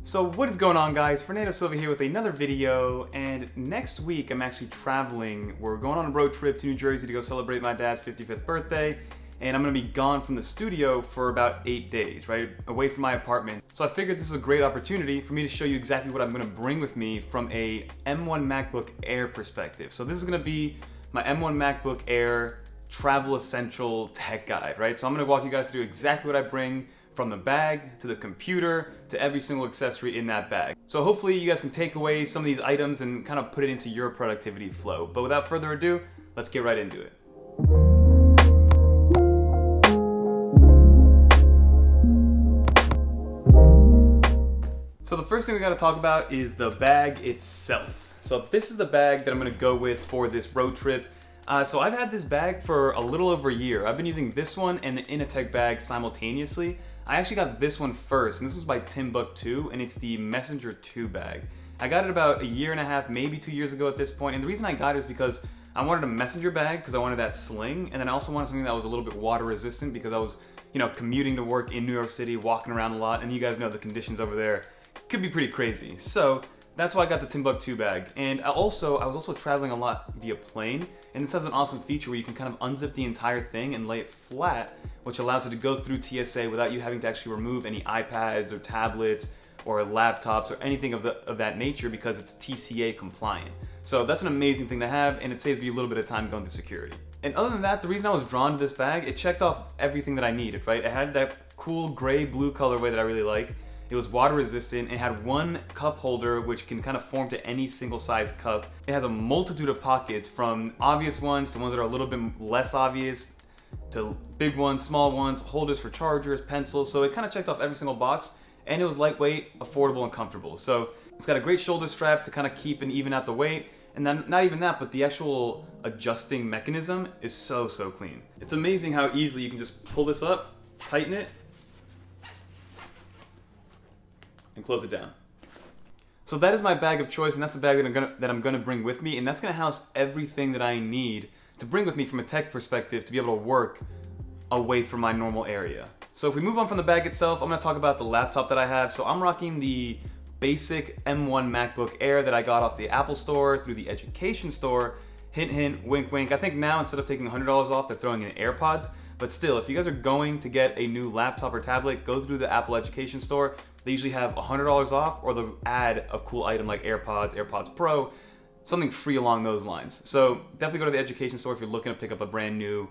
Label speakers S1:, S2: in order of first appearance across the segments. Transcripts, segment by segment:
S1: So what is going on, guys? Fernando Silva here with another video, and next week I'm actually traveling. We're going on a road trip to New Jersey to go celebrate my dad's 55th birthday, and I'm going to be gone from the studio for about 8 days, right? Away from my apartment. So I figured this is a great opportunity for me to show you exactly what I'm going to bring with me from a M1 MacBook Air perspective. So this is going to be my M1 MacBook Air travel essential tech guide, right? So I'm going to walk you guys through exactly what I bring from the bag to the computer to every single accessory in that bag. So hopefully you guys can take away some of these items and kind of put it into your productivity flow. But without further ado, let's get right into it. So the first thing we got to talk about is the bag itself. So this is the bag that I'm going to go with for this road trip. So I've had this bag for a little over a year. I've been using this one and the Initech bag simultaneously. I actually got this one first, and this was by Timbuk2, and it's the Messenger 2 bag. I got it about a year and a half, maybe 2 years ago at this point, and the reason I got it is because I wanted a messenger bag because I wanted that sling, and then I also wanted something that was a little bit water resistant because I was, commuting to work in New York City, walking around a lot, and you guys know the conditions over there could be pretty crazy. So that's why I got the Timbuk2 bag. And I was also traveling a lot via plane, and this has an awesome feature where you can kind of unzip the entire thing and lay it flat, which allows it to go through TSA without you having to actually remove any iPads or tablets or laptops or anything of that nature because it's TCA compliant. So that's an amazing thing to have, and it saves me a little bit of time going through security. And other than that, the reason I was drawn to this bag, it checked off everything that I needed, right? It had that cool gray-blue colorway that I really like. It was water resistant. It had one cup holder which can kind of form to any single size cup. It has a multitude of pockets, from obvious ones to ones that are a little bit less obvious, to big ones, small ones, holders for chargers, pencils. So it kind of checked off every single box, and it was lightweight, affordable, and comfortable. So it's got a great shoulder strap to kind of keep and even out the weight. And then not even that, but the actual adjusting mechanism is so clean. It's amazing how easily you can just pull this up, tighten it, and close it down. So that is my bag of choice, and that's the bag that I'm gonna bring with me, and that's gonna house everything that I need to bring with me from a tech perspective to be able to work away from my normal area. So if we move on from the bag itself, I'm gonna talk about the laptop that I have. So I'm rocking the basic M1 MacBook Air that I got off the Apple Store through the Education Store. Hint, hint, wink, wink. I think now instead of taking $100 off, they're throwing in AirPods. But still, if you guys are going to get a new laptop or tablet, go through the Apple Education Store. They usually have $100 off, or they'll add a cool item like AirPods, AirPods Pro, something free along those lines. So definitely go to the Education Store if you're looking to pick up a brand new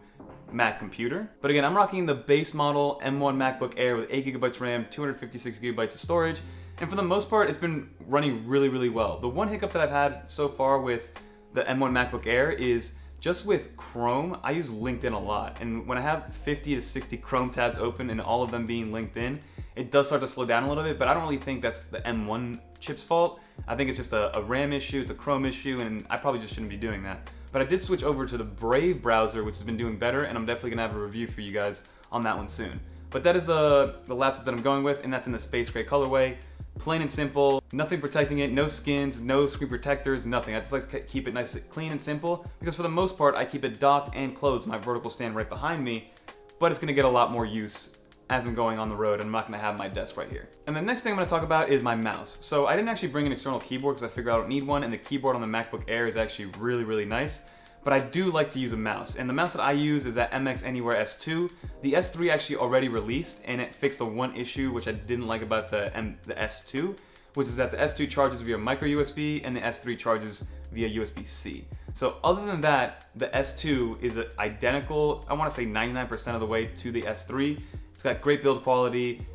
S1: Mac computer. But again, I'm rocking the base model M1 MacBook Air with 8 GB RAM, 256 GB of storage. And for the most part, it's been running really well. The one hiccup that I've had so far with the M1 MacBook Air is just with Chrome. I use LinkedIn a lot, and when I have 50 to 60 Chrome tabs open and all of them being linked in, it does start to slow down a little bit, but I don't really think that's the M1 chip's fault. I think it's just a RAM issue, it's a Chrome issue, and I probably just shouldn't be doing that. But I did switch over to the Brave browser, which has been doing better, and I'm definitely gonna have a review for you guys on that one soon. But that is the laptop that I'm going with, and that's in the space gray colorway. Plain and simple, nothing protecting it, no skins, no screen protectors, nothing. I just like to keep it nice, clean and simple, because for the most part, I keep it docked and closed, my vertical stand right behind me, but it's gonna get a lot more use as I'm going on the road, and I'm not gonna have my desk right here. And the next thing I'm gonna talk about is my mouse. So I didn't actually bring an external keyboard because I figured I don't need one, and the keyboard on the MacBook Air is actually really nice. But I do like to use a mouse, and the mouse that I use is that MX Anywhere S2. The S3 actually already released, and it fixed the one issue which I didn't like about the S2, which is that the S2 charges via micro USB and the S3 charges via USB-C. So other than that, the S2 is identical, I wanna say 99% of the way to the S3. It's got great build quality,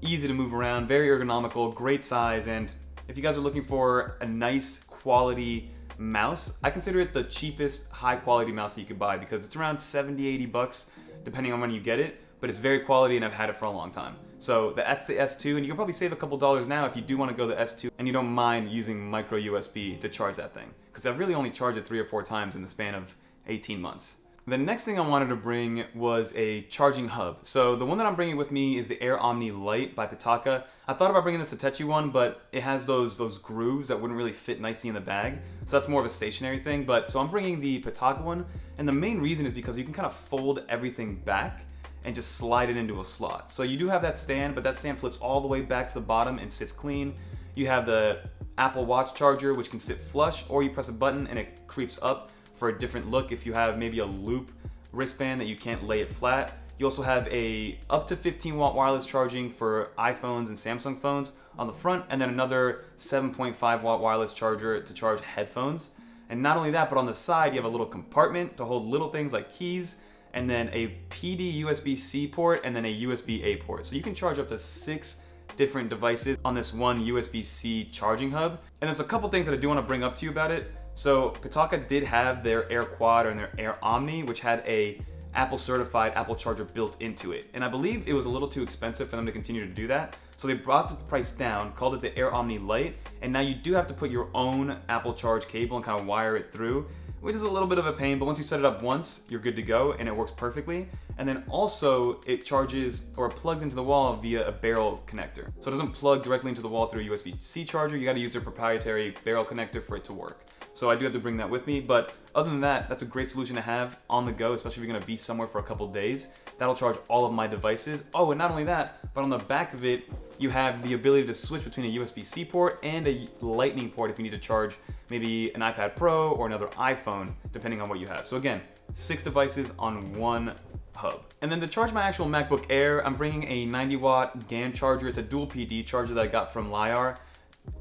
S1: easy to move around, very ergonomical, great size, and if you guys are looking for a nice quality mouse, I consider it the cheapest high quality mouse that you could buy because it's around 70, 80 bucks depending on when you get it, but it's very quality and I've had it for a long time. So that's the S2, and you can probably save a couple dollars now if you do want to go the S2 and you don't mind using micro USB to charge that thing, because I've really only charged it 3 or 4 times in the span of 18 months. The next thing I wanted to bring was a charging hub. So the one that I'm bringing with me is the Air Omni Lite by Pitaka. I thought about bringing the Satechi one, but it has those grooves that wouldn't really fit nicely in the bag. So that's more of a stationary thing. So I'm bringing the Pitaka one, and the main reason is because you can kind of fold everything back and just slide it into a slot. So you do have that stand, but that stand flips all the way back to the bottom and sits clean. You have the Apple Watch charger, which can sit flush, or you press a button and it creeps up for a different look if you have maybe a loop wristband that you can't lay it flat. You also have a up to 15 watt wireless charging for iPhones and Samsung phones on the front, and then another 7.5 watt wireless charger to charge headphones. And not only that, but on the side, you have a little compartment to hold little things like keys, and then a PD USB-C port, and then a USB-A port. So you can charge up to 6 different devices on this one USB-C charging hub. And there's a couple things that I do want to bring up to you about it. So Pitaka did have their Air Quad and their Air Omni, which had a Apple certified Apple charger built into it. And I believe it was a little too expensive for them to continue to do that. So they brought the price down, called it the Air Omni Lite, and now you do have to put your own Apple charge cable and kind of wire it through, which is a little bit of a pain, but once you set it up once, you're good to go and it works perfectly. And then also it charges or plugs into the wall via a barrel connector. So it doesn't plug directly into the wall through a USB-C charger. You gotta use their proprietary barrel connector for it to work. So I do have to bring that with me, but other than that, that's a great solution to have on the go, especially if you're gonna be somewhere for a couple days. That'll charge all of my devices. Oh, and not only that, but on the back of it, you have the ability to switch between a USB-C port and a Lightning port if you need to charge maybe an iPad Pro or another iPhone, depending on what you have. So again, 6 devices on one hub. And then to charge my actual MacBook Air, I'm bringing a 90 watt GAN charger. It's a dual PD charger that I got from Lyar.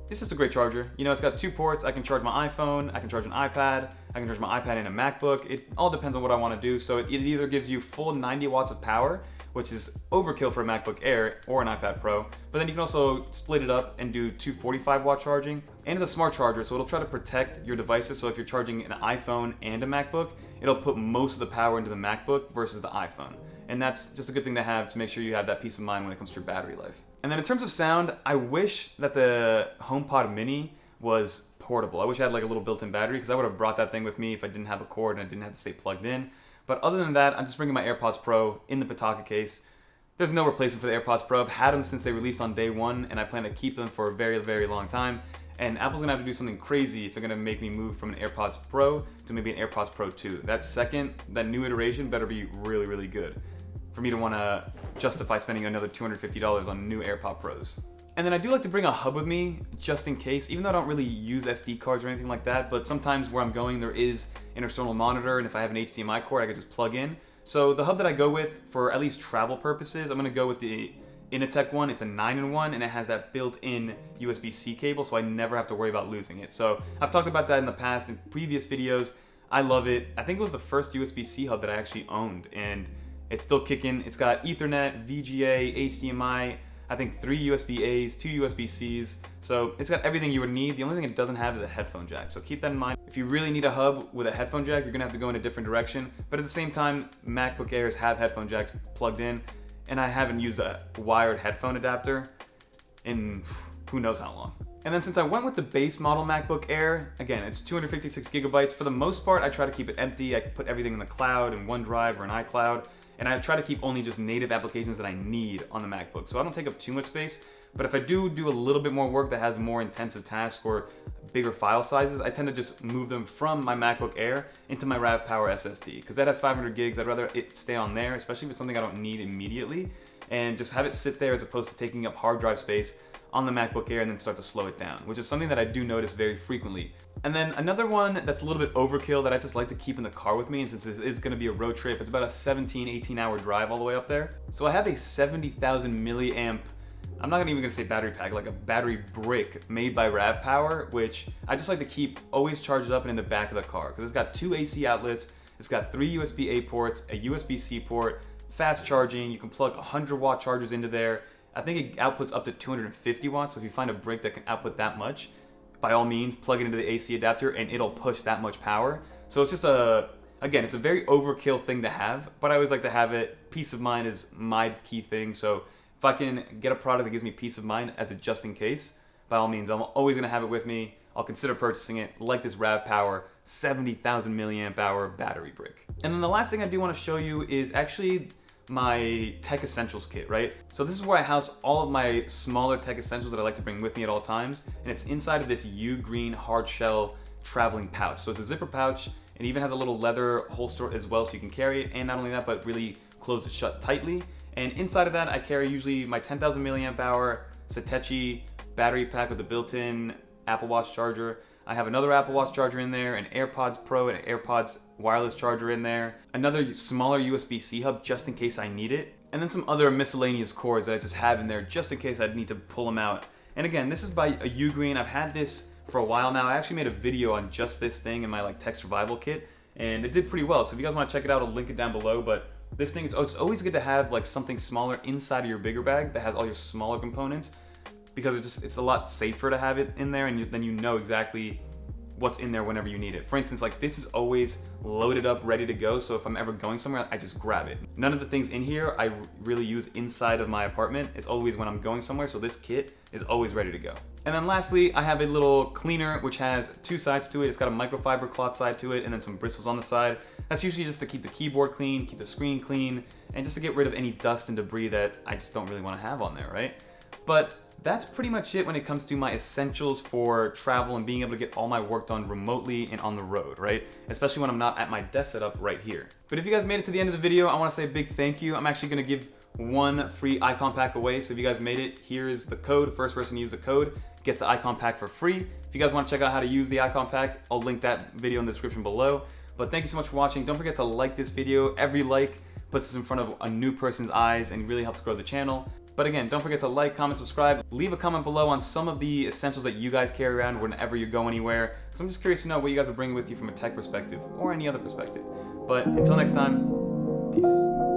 S1: It's just a great charger. You know, it's got 2 ports. I can charge my iPhone, I can charge an iPad, I can charge my iPad and a MacBook. It all depends on what I want to do. So it either gives you full 90 watts of power, which is overkill for a MacBook Air or an iPad Pro, but then you can also split it up and do 2 45 watt charging. And it's a smart charger, so it'll try to protect your devices. So if you're charging an iPhone and a MacBook, it'll put most of the power into the MacBook versus the iPhone. And that's just a good thing to have to make sure you have that peace of mind when it comes to your battery life. And then in terms of sound, I wish that the HomePod Mini was portable. I wish I had like a little built-in battery, because I would have brought that thing with me if I didn't have a cord and I didn't have to stay plugged in. But other than that, I'm just bringing my AirPods Pro in the Pitaka case. There's no replacement for the AirPods Pro. I've had them since they released on day 1, and I plan to keep them for a very, very long time. And Apple's gonna have to do something crazy if they're gonna make me move from an AirPods Pro to maybe an AirPods Pro 2. That new iteration better be really, really good for me to wanna justify spending another $250 on new AirPod Pros. And then I do like to bring a hub with me just in case, even though I don't really use SD cards or anything like that, but sometimes where I'm going there is an external monitor, and if I have an HDMI cord I could just plug in. So the hub that I go with for at least travel purposes, I'm gonna go with the Initech one. It's a 9-in-1 and it has that built-in USB-C cable, so I never have to worry about losing it. So I've talked about that in the past in previous videos. I love it. I think it was the first USB-C hub that I actually owned, and it's still kicking. It's got Ethernet, VGA, HDMI, I think 3 USB-As, 2 USB-Cs. So it's got everything you would need. The only thing it doesn't have is a headphone jack. So keep that in mind. If you really need a hub with a headphone jack, you're gonna have to go in a different direction. But at the same time, MacBook Airs have headphone jacks plugged in, and I haven't used a wired headphone adapter in who knows how long. And then since I went with the base model MacBook Air, again, it's 256 gigabytes. For the most part, I try to keep it empty. I put everything in the cloud, in OneDrive or an iCloud. And I try to keep only just native applications that I need on the MacBook. So I don't take up too much space, but if I do a little bit more work that has more intensive tasks or bigger file sizes, I tend to just move them from my MacBook Air into my RAV Power SSD, because that has 500 gigs. I'd rather it stay on there, especially if it's something I don't need immediately, and just have it sit there as opposed to taking up hard drive space on the MacBook Air and then start to slow it down, which is something that I do notice very frequently. And then another one that's a little bit overkill that I just like to keep in the car with me, and since this is gonna be a road trip, it's about a 18 hour drive all the way up there. So I have a 70,000 milliamp, I'm not even gonna say battery pack, like a battery brick made by RAV Power, which I just like to keep always charged up and in the back of the car, because it's got 2 AC outlets, it's got 3 USB-A ports, a USB-C port, fast charging, you can plug 100 watt chargers into there. I think it outputs up to 250 watts, so if you find a brick that can output that much, by all means, plug it into the AC adapter and it'll push that much power. So it's just again, it's a very overkill thing to have, but I always like to have it. Peace of mind is my key thing, so if I can get a product that gives me peace of mind as a just in case, by all means, I'm always gonna have it with me. I'll consider purchasing it, like this RAV Power 70,000 milliamp hour battery brick. And then the last thing I do wanna show you is actually my tech essentials kit, right? So this is where I house all of my smaller tech essentials that I like to bring with me at all times, and it's inside of this U-Green hard shell traveling pouch. So it's a zipper pouch, and even has a little leather holster as well so you can carry it, and not only that, but really close it shut tightly. And inside of that, I carry usually my 10,000 milliamp hour Satechi battery pack with the built-in Apple Watch charger. I have another Apple Watch charger in there, an AirPods Pro and an AirPods wireless charger in there, another smaller USB-C hub just in case I need it, and then some other miscellaneous cords that I just have in there just in case I'd need to pull them out. And again, this is by a Ugreen. I've had this for a while now. I actually made a video on just this thing in my like tech survival kit, and it did pretty well. So if you guys want to check it out, I'll link it down below. But this thing, it's always good to have like something smaller inside of your bigger bag that has all your smaller components, because it's a lot safer to have it in there, and then you know exactly what's in there whenever you need it. For instance, like this is always loaded up, ready to go, so if I'm ever going somewhere, I just grab it. None of the things in here I really use inside of my apartment. It's always when I'm going somewhere, so this kit is always ready to go. And then lastly, I have a little cleaner which has two sides to it. It's got a microfiber cloth side to it and then some bristles on the side. That's usually just to keep the keyboard clean, keep the screen clean, and just to get rid of any dust and debris that I just don't really want to have on there, right? But that's pretty much it when it comes to my essentials for travel and being able to get all my work done remotely and on the road, right? Especially when I'm not at my desk setup right here. But if you guys made it to the end of the video, I want to say a big thank you. I'm actually going to give one free icon pack away. So if you guys made it, here is the code. First person to use the code gets the icon pack for free. If you guys want to check out how to use the icon pack, I'll link that video in the description below. But thank you so much for watching. Don't forget to like this video. Every like puts us in front of a new person's eyes and really helps grow the channel. But again, don't forget to like, comment, subscribe. Leave a comment below on some of the essentials that you guys carry around whenever you go anywhere, because I'm just curious to know what you guys are bringing with you from a tech perspective or any other perspective. But until next time, peace.